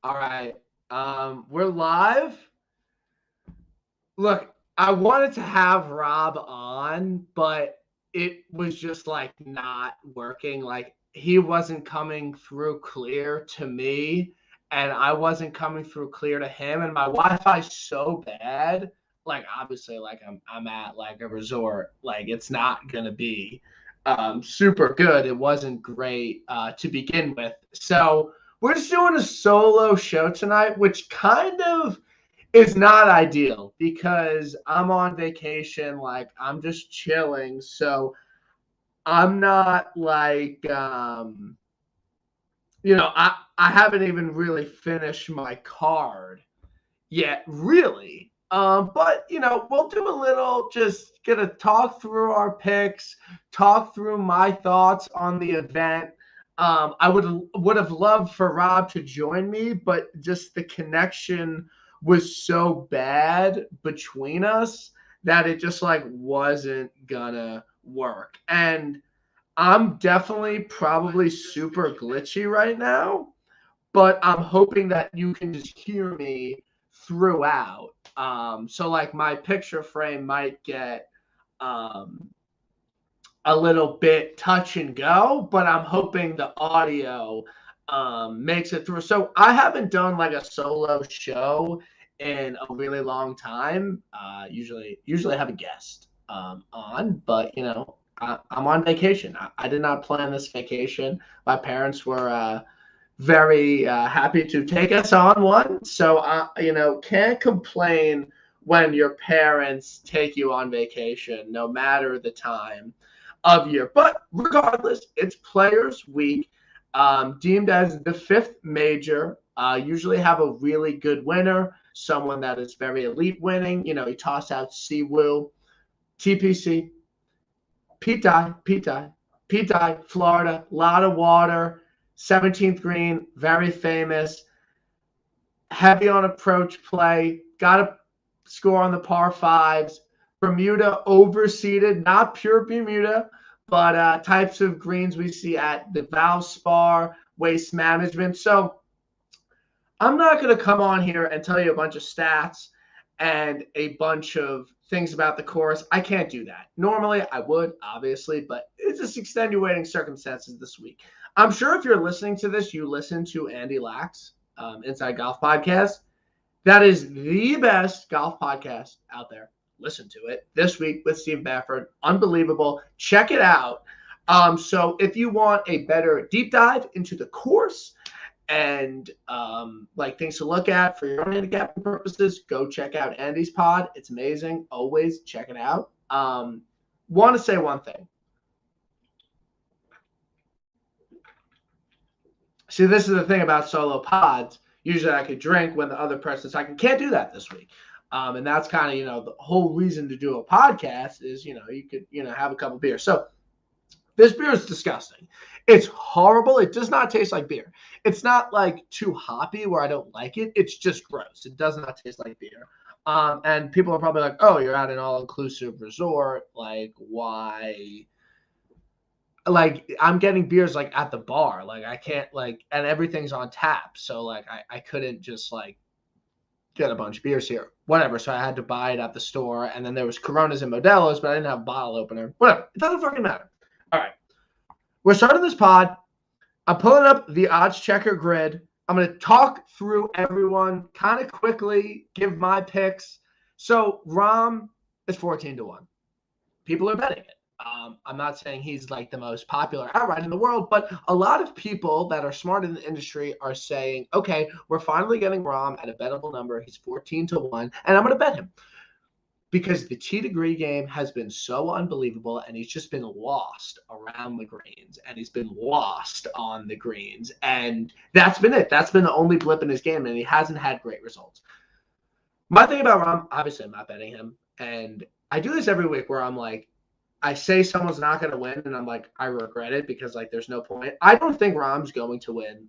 All right. We're live. Look, I wanted to have Rob on, but it was just like not working. Like he wasn't coming through clear to me, and I wasn't coming through clear to him. And my Wi-Fi's so bad. Like obviously, like I'm at like a resort. Like it's not gonna be super good. It wasn't great to begin with. So we're just doing a solo show tonight, which kind of is not ideal because I'm on vacation. Like I'm just chilling. So I'm not like, I haven't even really finished my card yet, really. But we'll do a little, just gonna talk through our picks, talk through my thoughts on the event. I would have loved for Rob to join me, but just the connection was so bad between us that it just like wasn't gonna work. And I'm definitely probably super glitchy right now, but I'm hoping that you can just hear me throughout. So like my picture frame might get um, a little bit touch and go, but I'm hoping the audio makes it through. So I haven't done like a solo show in a really long time. Usually have a guest on, but I'm on vacation. I did not plan this vacation. My parents were very happy to take us on one. So, can't complain when your parents take you on vacation, no matter the time of year. But regardless, it's Players Week, deemed as the fifth major. Usually have a really good winner, someone that is very elite winning. You toss out Siwoo, TPC, Pete Dye, Florida, lot of water, 17th green, very famous, heavy on approach play, got to score on the par fives. Bermuda overseeded, not pure Bermuda, but types of greens we see at the Valspar, Waste Management. So I'm not going to come on here and tell you a bunch of stats and a bunch of things about the course. I can't do that. Normally I would, obviously, but it's just extenuating circumstances this week. I'm sure if you're listening to this, you listen to Andy Lack's Inside Golf Podcast. That is the best golf podcast out there. Listen to it this week with Steve Bafford. Unbelievable. Check it out. So if you want a better deep dive into the course and like things to look at for your own handicapping purposes, go check out Andy's pod. It's amazing. Always check it out. Want to say one thing. See, this is the thing about solo pods. Usually I could drink when the other person's like, I can't do that this week. And that's kind of, the whole reason to do a podcast is, you could, have a couple beers. So this beer is disgusting. It's horrible. It does not taste like beer. It's not like too hoppy where I don't like it. It's just gross. It does not taste like beer. And people are probably like, oh, you're at an all-inclusive resort. Like, why? Like, I'm getting beers like at the bar. Like, I can't and everything's on tap. So like, I couldn't just like get a bunch of beers here. Whatever. So I had to buy it at the store. And then there was Coronas and Modelo's, but I didn't have a bottle opener. Whatever. It doesn't fucking matter. All right. We're starting this pod. I'm pulling up the odds checker grid. I'm going to talk through everyone kind of quickly, give my picks. So Rahm is 14-1. People are betting it. I'm not saying he's like the most popular outright in the world, but a lot of people that are smart in the industry are saying, okay, we're finally getting Rahm at a bettable number. He's 14-1, and I'm going to bet him. Because the tee to green game has been so unbelievable, and he's just been lost around the greens, and he's been lost on the greens, and that's been it. That's been the only blip in his game, and he hasn't had great results. My thing about Rahm, obviously I'm not betting him, and I do this every week where I'm like, I say someone's not going to win, and I'm like, I regret it because like there's no point. I don't think Rahm's going to win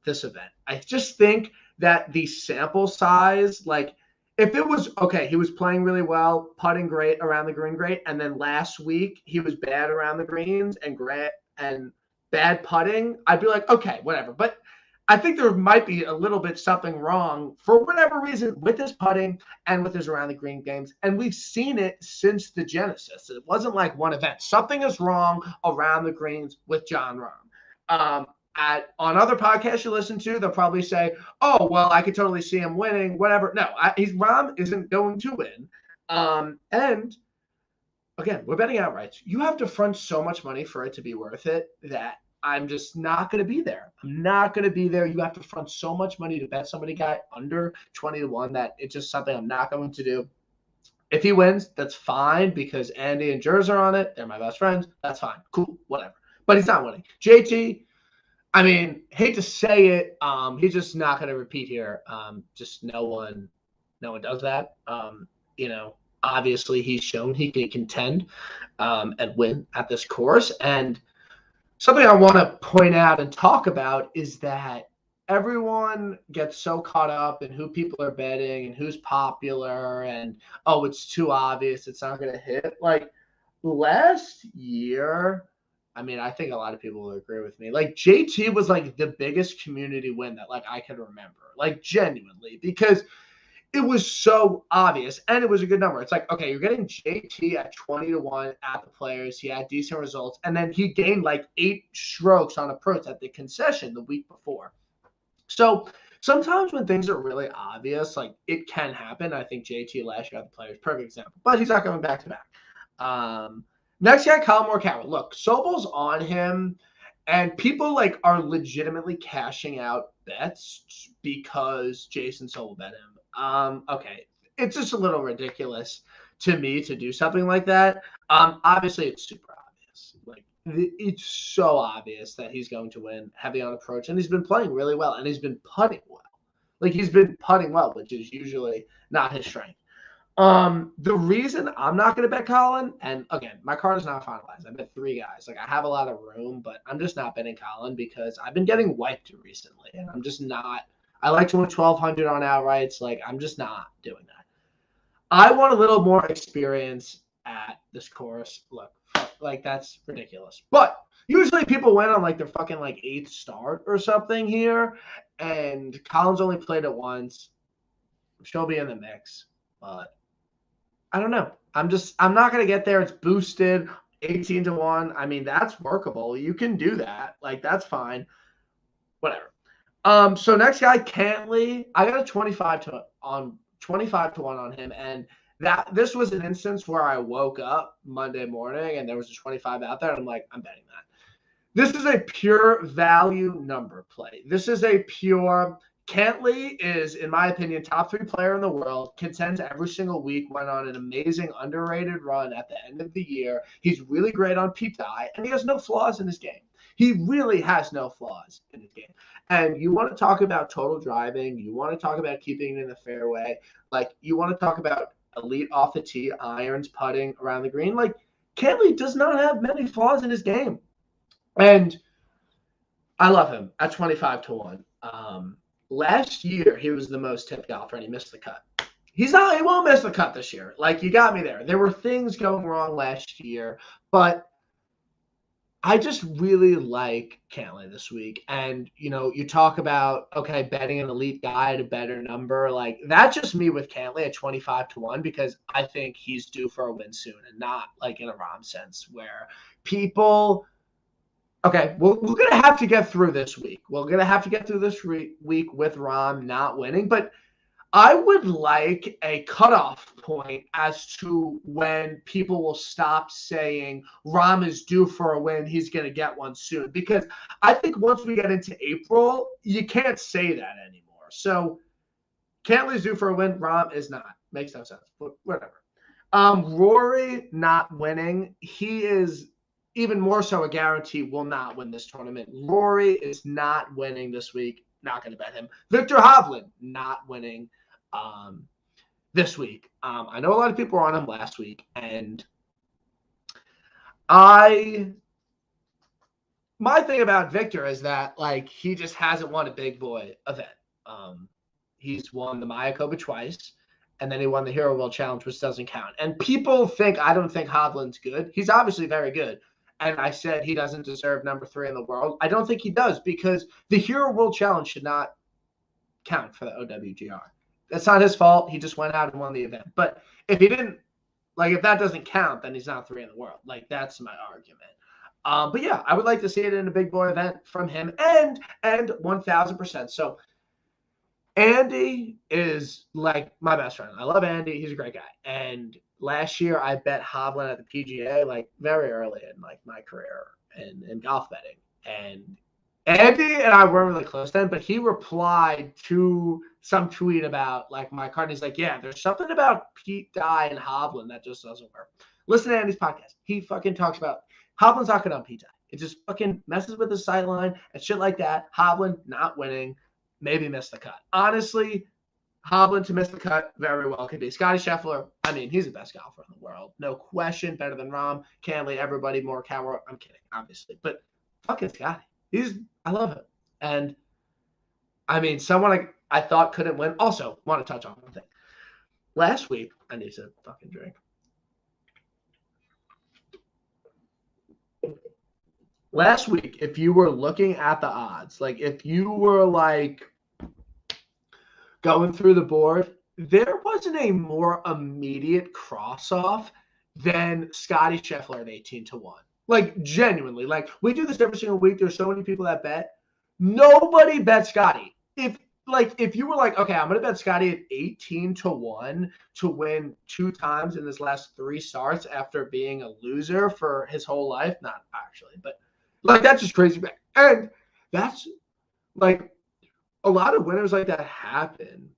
this event. I just think that the sample size, like, if it was okay, he was playing really well, putting great around the green, great, and then last week he was bad around the greens and bad putting, I'd be like, okay, whatever. But I think there might be a little bit something wrong for whatever reason with his putting and with his around the green games. And we've seen it since the Genesis. It wasn't like one event. Something is wrong around the greens with Jon Rahm. On other podcasts you listen to, they'll probably say, "Oh, well, I could totally see him winning, whatever." No, Rahm isn't going to win. And again, we're betting outright. You have to front so much money for it to be worth it that I'm just not going to be there. I'm not going to be there. You have to front so much money to bet somebody guy under 20-1 that it's just something I'm not going to do. If he wins, that's fine because Andy and Jers are on it. They're my best friends. That's fine. Cool. Whatever. But he's not winning. JT, I mean, hate to say it, he's just not going to repeat here. Just no one does that. Obviously he's shown he can contend and win at this course. And something I want to point out and talk about is that everyone gets so caught up in who people are betting and who's popular and, oh, it's too obvious, it's not going to hit. Like last year, I mean, I think a lot of people will agree with me. Like JT was like the biggest community win that like I could remember, like genuinely, because it was so obvious and it was a good number. It's like, okay, you're getting JT at 20-1 at the Players. He had decent results. And then he gained like 8 strokes on approach at the concession the week before. So sometimes when things are really obvious, like it can happen. I think JT last year at the Players, perfect example, but he's not going back to back. Next guy, Colin Morikawa. Look, Sobel's on him. And people like are legitimately cashing out bets because Jason Sobel bet him. Okay, it's just a little ridiculous to me to do something like that. Obviously it's super obvious. Like it's so obvious that he's going to win heavy on approach, and he's been playing really well, and he's been putting well. Like he's been putting well, which is usually not his strength. The reason I'm not going to bet Colin, and again, my card is not finalized. I bet 3 guys. Like I have a lot of room, but I'm just not betting Colin because I've been getting wiped recently, and I'm just not. I like to win 1,200 on outrights. Like I'm just not doing that. I want a little more experience at this course. Look, like that's ridiculous. But usually people win on like their fucking like 8th start or something here, and Colin's only played it once. She'll be in the mix, but I don't know. I'm not going to get there. It's boosted 18-1. I mean, that's workable. You can do that. Like, that's fine. Whatever. So next guy, Cantley. I got a 25-1 on him. And this was an instance where I woke up Monday morning and there was a 25 out there. And I'm like, I'm betting that. This is a pure value number play. This is a pure Cantley is, in my opinion, top 3 player in the world, contends every single week, went on an amazing underrated run at the end of the year. He's really great on P-Tie, and he has no flaws in his game. He really has no flaws in his game. And you want to talk about total driving, you want to talk about keeping it in the fairway, like you want to talk about elite off the tee, irons, putting around the green. Like Cantley does not have many flaws in his game. And I love him at 25-1. Last year, he was the most tipped golfer, and he missed the cut. He won't miss the cut this year. Like, you got me there. There were things going wrong last year, but I just really like Cantley this week. And, you talk about, okay, betting an elite guy at a better number. Like, that's just me with Cantley at 25-1 because I think he's due for a win soon and not, like, in a Rahm sense where people – okay, we're going to have to get through this week. We're going to have to get through this week with Rahm not winning. But I would like a cutoff point as to when people will stop saying Rahm is due for a win. He's going to get one soon. Because I think once we get into April, you can't say that anymore. So Cantley's due for a win. Rahm is not. Makes no sense. But whatever. Rory not winning. He is even more so a guarantee will not win this tournament. Rory is not winning this week. Not going to bet him. Victor Hovland not winning this week. I know a lot of people were on him last week, and my thing about Victor is that like he just hasn't won a big boy event. He's won the Mayakoba twice, and then he won the Hero World Challenge, which doesn't count. And people think I don't think Hovland's good. He's obviously very good. and I said he doesn't deserve number 3 in the world. I don't think he does, because the Hero World Challenge should not count for the OWGR. That's not his fault. He just went out and won the event. But if he didn't, if that doesn't count, then he's not 3 in the world. That's my argument. But yeah, I would like to see it in a big boy event from him, and 1,000%. So Andy is like my best friend. I love Andy. He's a great guy. And last year I bet Hovland at the PGA, very early in my career in golf betting. And Andy and I weren't really close then, but he replied to some tweet about my card. And he's like, yeah, there's something about Pete Dye and Hovland that just doesn't work. Listen to Andy's podcast. He fucking talks about Hovland's not good on Pete Dye. It just fucking messes with his sight line and shit like that. Hovland not winning, maybe miss the cut. Honestly, Hovland to miss the cut very well could be. Scotty Scheffler, I mean, he's the best golfer in the world. No question. Better than Rahm, Cantley, everybody, Morikawa. I'm kidding, obviously. But fucking Scotty. I love him. And, I mean, someone I thought couldn't win. Also, want to touch on one thing. Last week, I need to fucking drink. Last week, if you were looking at the odds, if you were going through the board, there wasn't a more immediate cross-off than Scotty Scheffler at 18-1. Genuinely. We do this every single week. There's so many people that bet. Nobody bet Scotty. If you were okay, I'm going to bet Scotty at 18-1 to win 2 times in his last 3 starts after being a loser for his whole life. Not actually, but that's just crazy. And that's a lot of winners like that happen,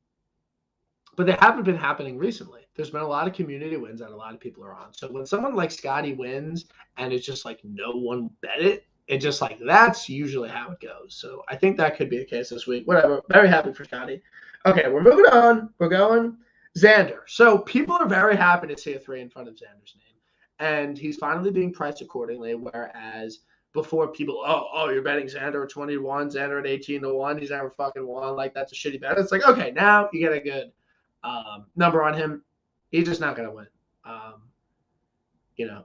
but they haven't been happening recently. There's been a lot of community wins that a lot of people are on. So when someone like Scotty wins and it's just no one bet it, it just that's usually how it goes. So I think that could be the case this week. Whatever. Very happy for Scotty. Okay, we're moving on. We're going Xander. So people are very happy to see a 3 in front of Xander's name. And he's finally being priced accordingly, whereas before people, oh, you're betting Xander at 21, Xander at 18-1. He's never fucking won. That's a shitty bet. It's okay, now you get a good number on him. He's just not going to win.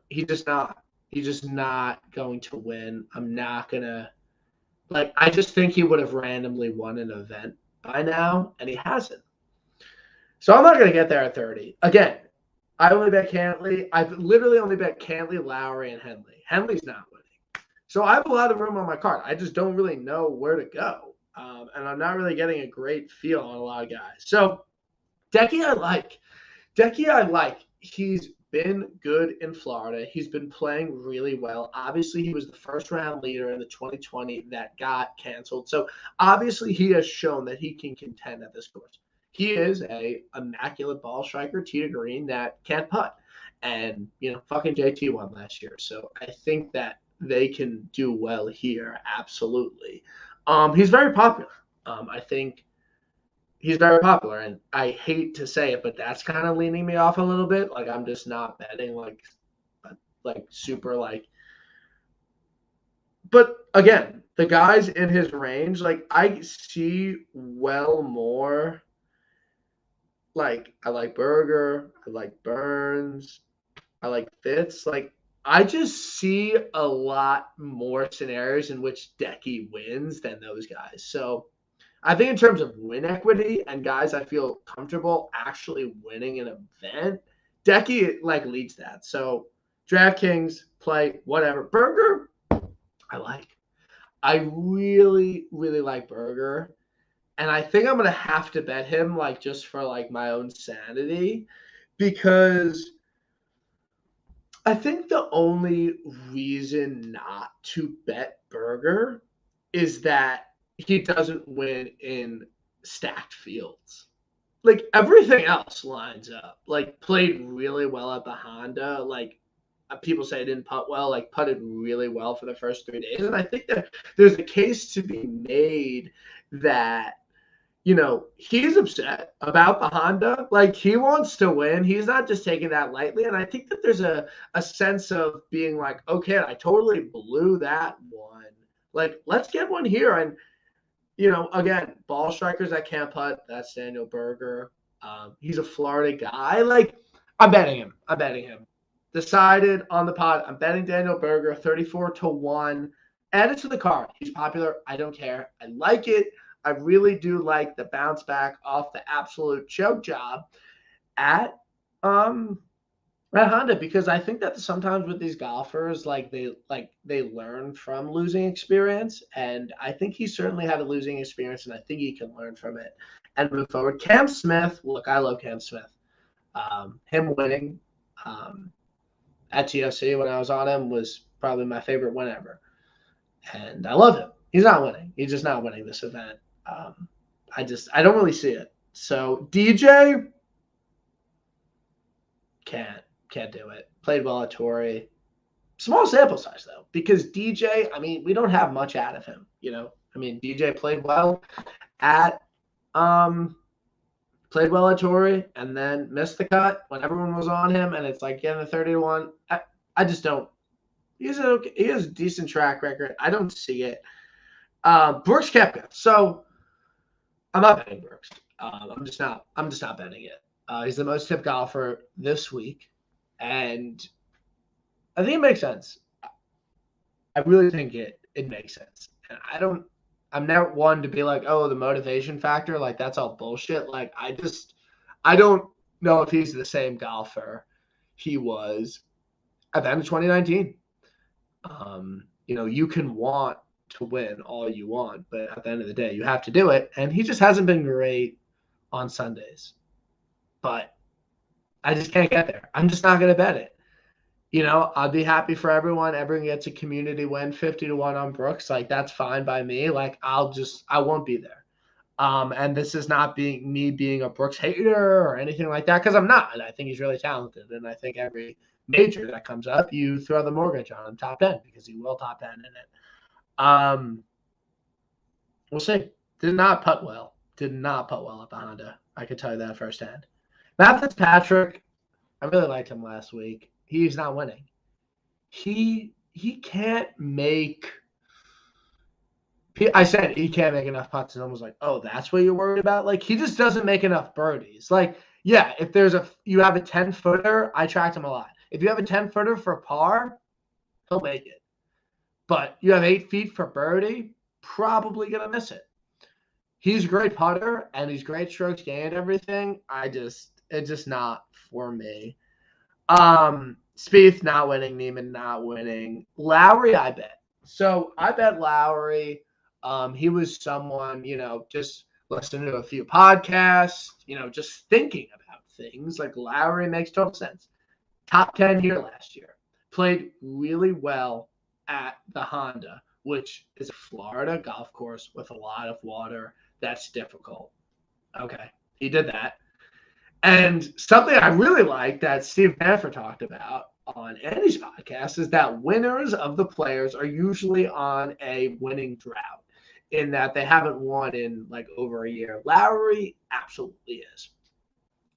He's just not. He's just not going to win. I'm not going to I just think he would have randomly won an event by now, and he hasn't. So I'm not going to get there at 30. Again, I only bet Cantley. I've literally only bet Cantley, Lowry, and Henley. Henley's not winning. So I have a lot of room on my card. I just don't really know where to go. And I'm not really getting a great feel on a lot of guys. So Decky I like. He's been good in Florida. He's been playing really well. Obviously, he was the first-round leader in the 2020 that got canceled. So obviously, he has shown that he can contend at this course. He is a immaculate ball striker, tee to green, that can't putt. And, fucking JT won last year. So I think that they can do well here, absolutely. He's very popular. I think he's very popular, and I hate to say it, but that's kind of leaning me off a little bit. I'm just not betting super But again, the guys in his range, I see well more. I like Berger, I like Burns, I like Fitz. I just see a lot more scenarios in which Decky wins than those guys. So I think in terms of win equity and guys I feel comfortable actually winning an event, Decky leads that. So DraftKings, play, whatever. Berger, I like. I really, really like Berger. And I think I'm going to have to bet him just for my own sanity, because I think the only reason not to bet Berger is that he doesn't win in stacked fields. Everything else lines up. Played really well at the Honda. People say didn't putt well. Putted really well for the first 3 days. And I think that there's a case to be made that, he's upset about the Honda. He wants to win. He's not just taking that lightly. And I think that there's a sense of being okay, I totally blew that one. Let's get one here. And, again, ball strikers that can't putt, that's Daniel Berger. He's a Florida guy. I'm betting him. decided on the pod. I'm betting Daniel Berger 34-1. Add it to the card. He's popular. I don't care. I like it. I really do like the bounce back off the absolute choke job at Honda, because I think that sometimes with these golfers, they learn from losing experience, and I think he certainly had a losing experience, and I think he can learn from it and move forward. Cam Smith, look, I love Cam Smith. Him winning at TFC when I was on him was probably my favorite win ever, and I love him. He's not winning. He's just not winning this event. I don't really see it. So DJ can't do it. Played well at Torrey. Small sample size though, because DJ, I mean, we don't have much out of him. I mean, DJ played well at Torrey and then missed the cut when everyone was on him, and it's like getting the 30-1. I just don't. He has a decent track record. I don't see it. Brooks Koepka. So I'm not betting Brooks. I'm just not betting it. He's the most tipped golfer this week, and I think it makes sense. I really think it makes sense. And I'm never one to be like, oh, the motivation factor, like that's all bullshit. Like I don't know if he's the same golfer he was at the end of 2019. You can want to win all you want, but at the end of the day, you have to do it. And he just hasn't been great on Sundays. But I just can't get there. I'm just not going to bet it. I'll be happy for everyone. Everyone gets a community win, 50-1 on Brooks. Like, that's fine by me. Like, I won't be there. And this is not me being a Brooks hater or anything like that, because I'm not. And I think he's really talented. And I think every major that comes up, you throw the mortgage on him top 10, because he will top 10 in it. We'll see. Did not putt well at the Honda. I could tell you that firsthand. Matt Fitzpatrick, I really liked him last week. He's not winning. He can't make – I said he can't make enough putts, and I was like, oh, that's what you're worried about? Like, he just doesn't make enough birdies. Like, yeah, if you have a 10-footer, I tracked him a lot. If you have a 10-footer for par, he'll make it. But you have 8 feet for birdie, probably going to miss it. He's a great putter, and he's great strokes gained, everything. It's just not for me. Spieth not winning, Neiman not winning. Lowry, I bet. So I bet Lowry. He was someone, just listening to a few podcasts, just thinking about things. Like, Lowry makes total sense. Top 10 here last year. Played really well at the Honda, which is a Florida golf course with a lot of water. That's difficult. Okay, he did that. And something I really like that Steve Manford talked about on Andy's podcast is that winners of the Players are usually on a winning drought, in that they haven't won in like over a year. Lowry absolutely is.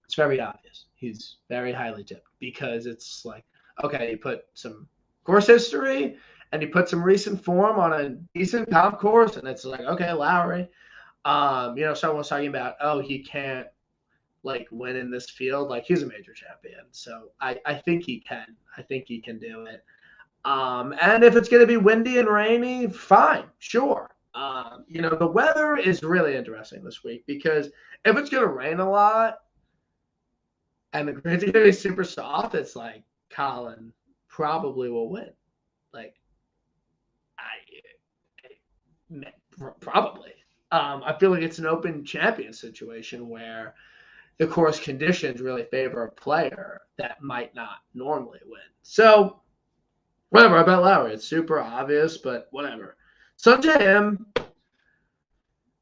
It's very obvious. He's very highly tipped, because it's like, okay, you put some course history and you put some recent form on a decent golf course, and it's like, okay, Lowry. Someone's talking about, oh, he can't like win in this field. Like, he's a major champion. So I think he can. I think he can do it. And if it's going to be windy and rainy, fine, sure. The weather is really interesting this week, because if it's going to rain a lot and the greens are going to be super soft, it's like Colin probably will win. Like, probably. I feel like it's an open champion situation where the course conditions really favor a player that might not normally win. So, whatever. I bet Lowry. It's super obvious, but whatever. Sanjay M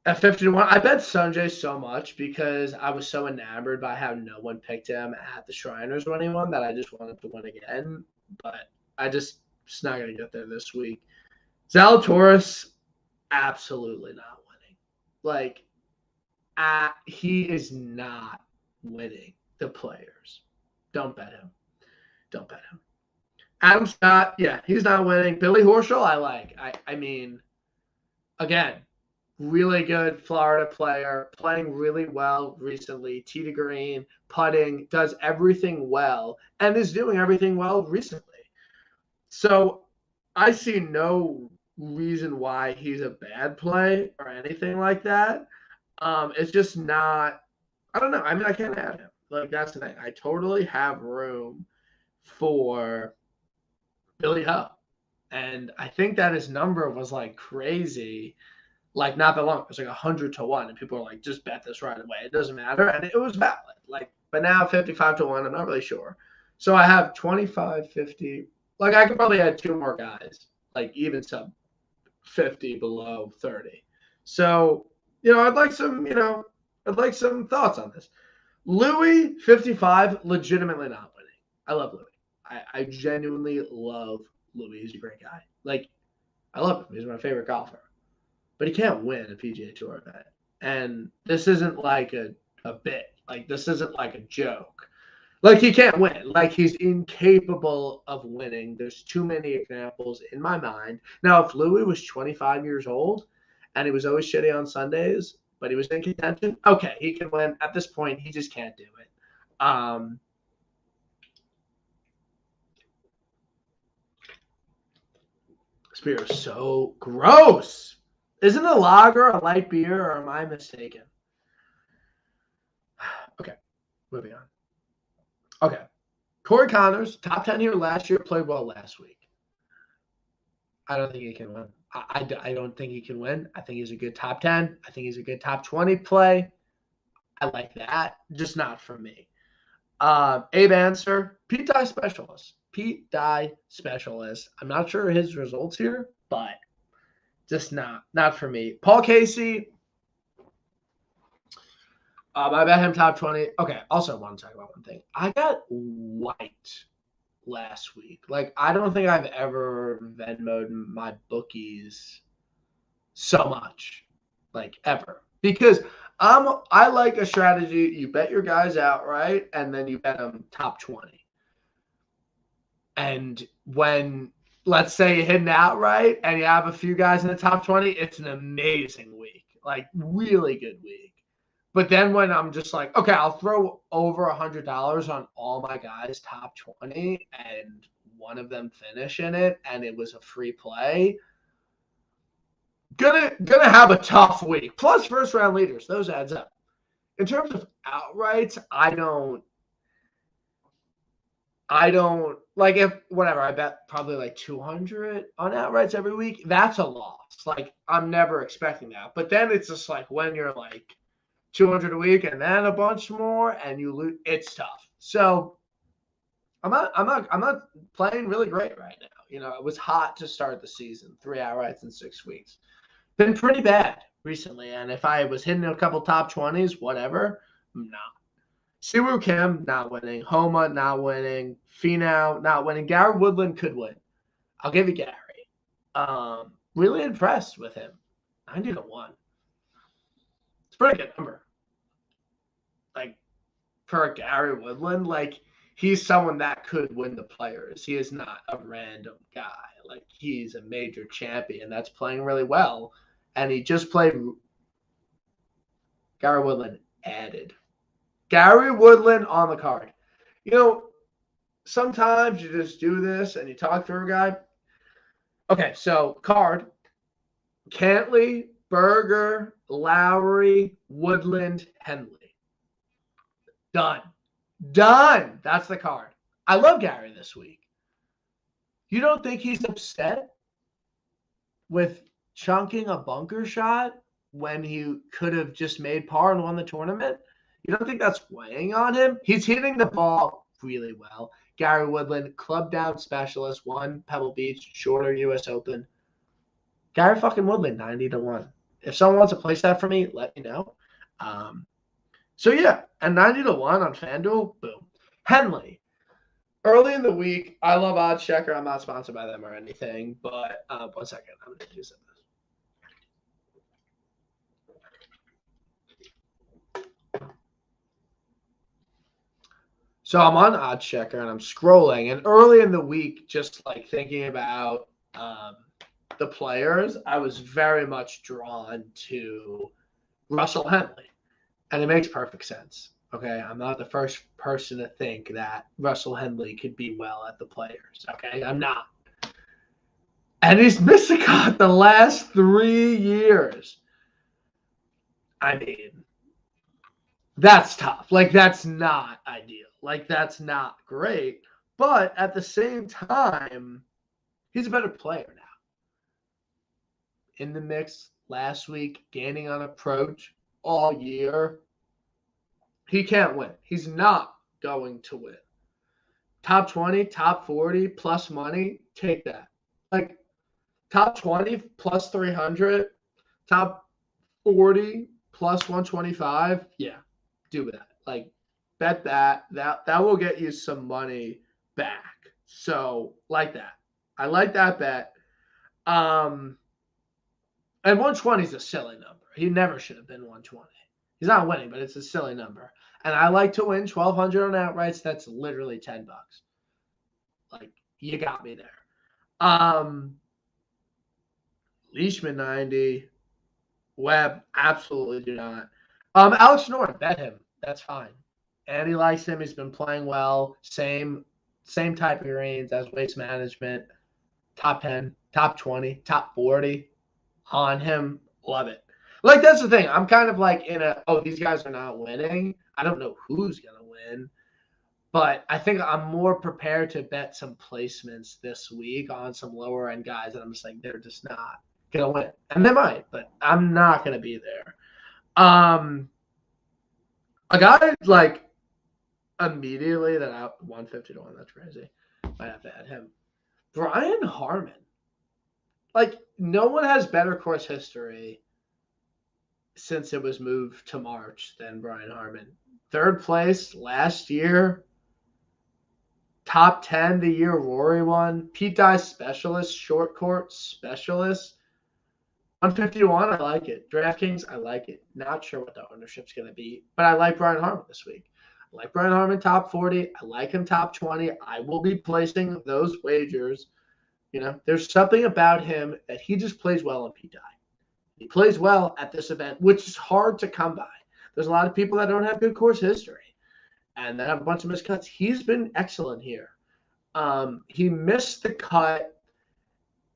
at 50-1. I bet Sanjay so much because I was so enamored by how no one picked him at the Shriners when he won that I just wanted to win again. But I just not going to get there this week. Zalatoris, absolutely not winning. Like, he is not winning the Players. Don't bet him. Adam Scott, yeah, he's not winning. Billy Horschel, I like. I mean, again, really good Florida player, playing really well recently. Tee to green, putting, does everything well, and is doing everything well recently. So I see no reason why he's a bad play or anything like that. It's just not. I don't know. I mean, I can't add him. Like that's the thing. I totally have room for Billy Ho, and I think that his number was like crazy. Like not that long. It was like 100-1, and people are like, just bet this right away. It doesn't matter, and it was valid. Like, but now 55-1, I'm not really sure. So I have 25, 50. Like I could probably add two more guys, like even sub 50 below 30. So I'd like some thoughts on this. Louis 55, legitimately not winning. I love Louis. I genuinely love Louis. He's a great guy. Like I love him. He's my favorite golfer. But he can't win a PGA Tour event. And this isn't like a bit. Like, this isn't like a joke. Like, he can't win. Like, he's incapable of winning. There's too many examples in my mind. Now, if Louis was 25 years old and he was always shitty on Sundays, but he was in contention, okay, he can win. At this point, he just can't do it. This beer is so gross. Isn't a lager a light beer, or am I mistaken? Okay, moving on. Okay, Corey Connors, top 10 here last year, played well last week. I don't think he can win. I don't think he can win. I think he's a good top 10. I think he's a good top 20 play. I like that, just not for me. Abe Answer, Pete Dye Specialist. Pete Dye Specialist. I'm not sure his results here, but just not for me. Paul Casey, I bet him top 20. Okay, also want to talk about one thing. I got White last week. Like, I don't think I've ever Venmo'd my bookies so much, like ever. Because I like a strategy. You bet your guys outright, and then you bet them top 20. And when, let's say, you hit an outright and you have a few guys in the top 20, it's an amazing week, like really good week. But then when I'm just like, okay, I'll throw over $100 on all my guys top 20 and one of them finish in it and it was a free play, gonna have a tough week. Plus first round leaders, those adds up. In terms of outrights, I don't like, if whatever, I bet probably like 200 on outrights every week. That's a loss. Like, I'm never expecting that. But then it's just like when you're like 200 a week and then a bunch more and you lose, it's tough. So I'm not playing really great right now. It was hot to start the season, 3 outrights in 6 weeks. Been pretty bad recently. And if I was hitting a couple top 20s, whatever, I'm not. Siwoo Kim, not winning. Homa, not winning. Finau, not winning. Gary Woodland could win. I'll give you Gary. Really impressed with him. 90-1. It's a pretty good number. Like, for a Gary Woodland, like, he's someone that could win the Players. He is not a random guy. Like, he's a major champion that's playing really well. And he just played. Gary Woodland added. Gary Woodland on the card. Sometimes you just do this and you talk to a guy. Okay, so card. Cantley, Berger, Lowry, Woodland, Henley. Done. That's the card. I love Gary this week. You don't think he's upset with chunking a bunker shot when he could have just made par and won the tournament? You don't think that's weighing on him? He's hitting the ball really well. Gary Woodland, club down specialist, won Pebble Beach, shorter U.S. Open. Gary fucking Woodland, 90-1. If someone wants to place that for me, let me know. So yeah, and 90-1 on FanDuel, boom. Henley. Early in the week, I love Odds Checker. I'm not sponsored by them or anything, but 1 second. I'm going to do something. So I'm on Odds Checker and I'm scrolling, and early in the week, just like thinking about the players, I was very much drawn to Russell Henley. And it makes perfect sense. Okay. I'm not the first person to think that Russell Henley could be well at the players. Okay. I'm not. And he's missed a cut the last 3 years. I mean, that's tough. Like, that's not ideal. Like, that's not great. But at the same time, he's a better player now. In the mix last week, gaining on approach all year. He can't win. He's not going to win. Top 20, top 40, plus money, take that. Like, top 20 plus 300, top 40 plus 125, yeah, do that. Like, bet that. That will get you some money back. So, like that. I like that bet. And 120 is a silly number. He never should have been 120. He's not winning, but it's a silly number. And I like to win 1,200 on outrights. That's literally $10. Like, you got me there. Leishman 90. Webb, absolutely do not. Alex Noren, bet him. That's fine. And he likes him. He's been playing well. Same type of greens as Waste Management. Top 10, top 20, top 40 on him. Love it. Like, that's the thing. I'm kind of like in these guys are not winning. I don't know who's going to win. But I think I'm more prepared to bet some placements this week on some lower end guys. And I'm just like, they're just not going to win. And they might, but I'm not going to be there. A guy like immediately that out 150 to 1, that's crazy. Might have to add him. Brian Harman. Like, no one has better course history since it was moved to March than Brian Harman. 3rd place last year. Top 10 the year Rory won. Pete Dye specialist, short court specialist. 151, I like it. DraftKings, I like it. Not sure what the ownership's going to be, but I like Brian Harman this week. I like Brian Harman top 40. I like him top 20. I will be placing those wagers. You know, there's something about him that he just plays well on Pete Dye. He plays well at this event, which is hard to come by. There's a lot of people that don't have good course history and that have a bunch of missed cuts. He's been excellent here. He missed the cut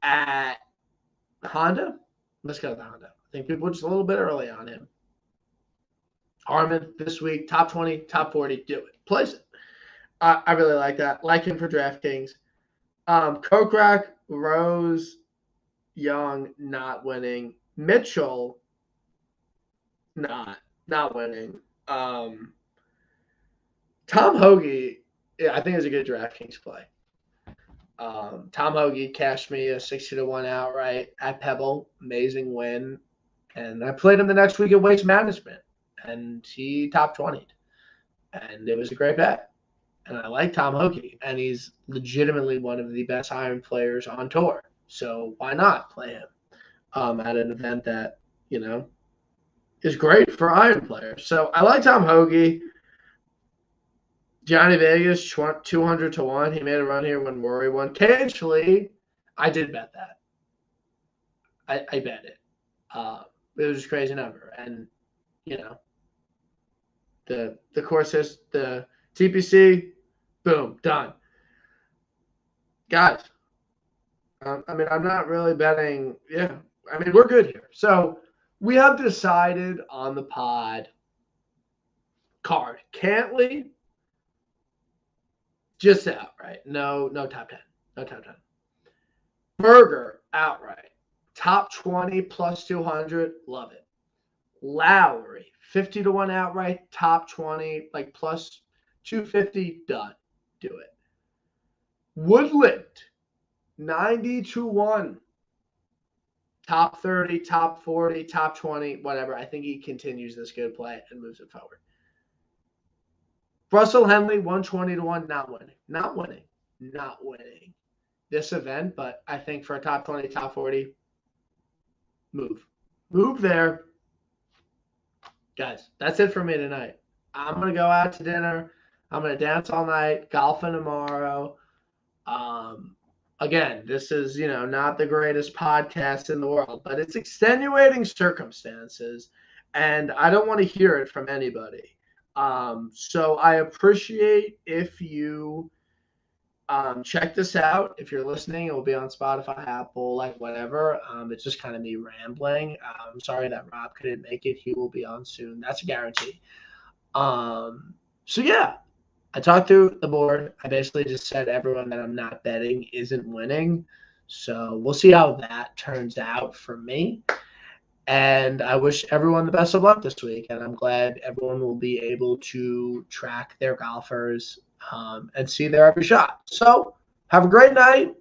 at Honda. Missed cut at the Honda. I think people were just a little bit early on him. Harman this week, top 20, top 40, do it. Place it. I really like that. Like him for DraftKings. Kokrak, Rose, Young, not winning. Mitchell, not winning. Tom Hoagie, yeah, I think is a good DraftKings play. Tom Hoagie cashed me a 60 to 1 outright at Pebble. Amazing win. And I played him the next week at Waste Management. And he top 20'd. And it was a great bet. And I like Tom Hoagie. And he's legitimately one of the best iron players on tour. So why not play him at an event that, you know, is great for iron players. So I like Tom Hoagie. Johnny Vegas, 200 to 1. He made a run here when Rory won. KH Lee, I did bet that. I bet it. It was just a crazy number. And, you know, the courses, the TPC, boom, done. Guys, I mean, I'm not really betting. Yeah, I mean, we're good here. So we have decided on the pod card. Cantley, just outright. No top 10. No top 10. Berger, outright. Top 20 plus 200. Love it. Lowry, 50 to 1 outright. Top 20, like plus 250. Done. Do it. Woodland, 90 to 1. Top 30, top 40, top 20, whatever. I think he continues this good play and moves it forward. Russell Henley, 120 to 1, not winning this event, but I think for a top 20, top 40, move there. Guys, that's it for me tonight. I'm going to go out to dinner. I'm going to dance all night, golfing tomorrow. again, this is, not the greatest podcast in the world, but it's extenuating circumstances, and I don't want to hear it from anybody. So I appreciate if you check this out. If you're listening, it will be on Spotify, Apple, like whatever. It's just kind of me rambling. I'm sorry that Rob couldn't make it. He will be on soon. That's a guarantee. So yeah, I talked through the board. I basically just said everyone that I'm not betting isn't winning. So we'll see how that turns out for me. And I wish everyone the best of luck this week. And I'm glad everyone will be able to track their golfers and see their every shot. So have a great night.